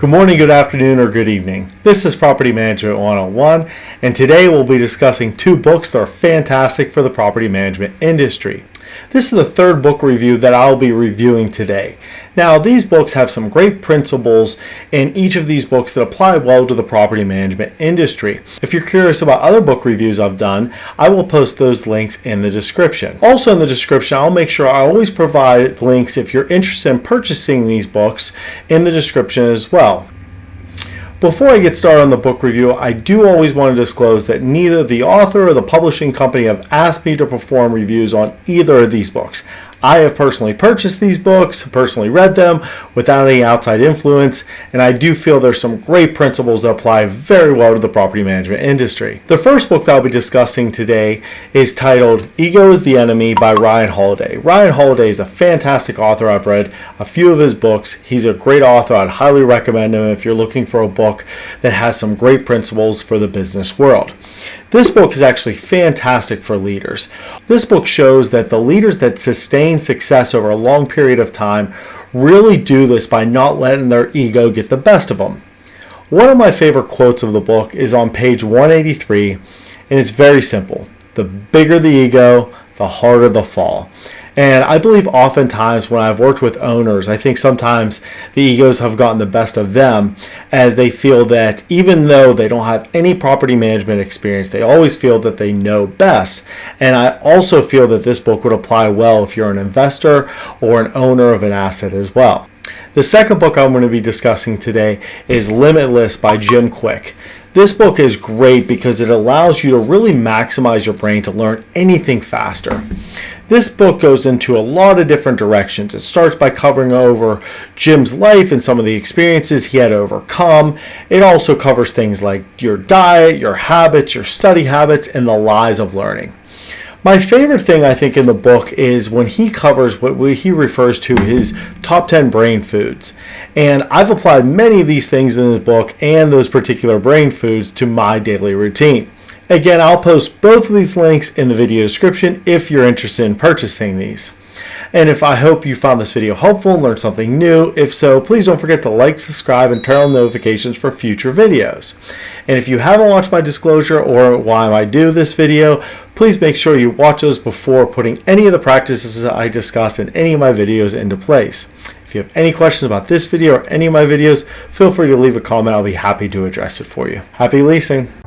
Good morning, good afternoon, or good evening. This is Property Management 101, and today we'll be discussing two books that are fantastic for the property management industry. This is the third book review that I'll be reviewing today. Now, these books have some great principles in each of these books that apply well to the property management industry. If you're curious about other book reviews I've done, I will post those links in the description. Also in the description, I'll make sure I always provide links if you're interested in purchasing these books in the description as well. Before I get started on the book review, I do always want to disclose that neither the author or the publishing company have asked me to perform reviews on either of these books. I have personally purchased these books, personally read them without any outside influence, and I do feel there's some great principles that apply very well to the property management industry. The first book that I'll be discussing today is titled Ego is the Enemy by Ryan Holiday. Ryan Holiday is a fantastic author. I've read a few of his books. He's a great author. I'd highly recommend him if you're looking for a book that has some great principles for the business world. This book is actually fantastic for leaders. This book shows that the leaders that sustain success over a long period of time really do this by not letting their ego get the best of them. One of my favorite quotes of the book is on page 183, and it's very simple. The bigger the ego, the harder the fall. And I believe oftentimes when I've worked with owners, I think sometimes the egos have gotten the best of them as they feel that even though they don't have any property management experience, they always feel that they know best. And I also feel that this book would apply well if you're an investor or an owner of an asset as well. The second book I'm going to be discussing today is Limitless by Jim Kwik. This book is great because it allows you to really maximize your brain to learn anything faster. This book goes into a lot of different directions. It starts by covering over Jim's life and some of the experiences he had to overcome. It also covers things like your diet, your habits, your study habits, and the lies of learning. My favorite thing, I think, in the book is when he covers what he refers to his top 10 brain foods. And I've applied many of these things in the book and those particular brain foods to my daily routine. Again, I'll post both of these links in the video description if you're interested in purchasing these. And I hope you found this video helpful, learned something new. If so, please don't forget to like, subscribe, and turn on notifications for future videos. And if you haven't watched my disclosure or why I do this video, please make sure you watch those before putting any of the practices I discussed in any of my videos into place. If you have any questions about this video or any of my videos, feel free to leave a comment. I'll be happy to address it for you. Happy leasing!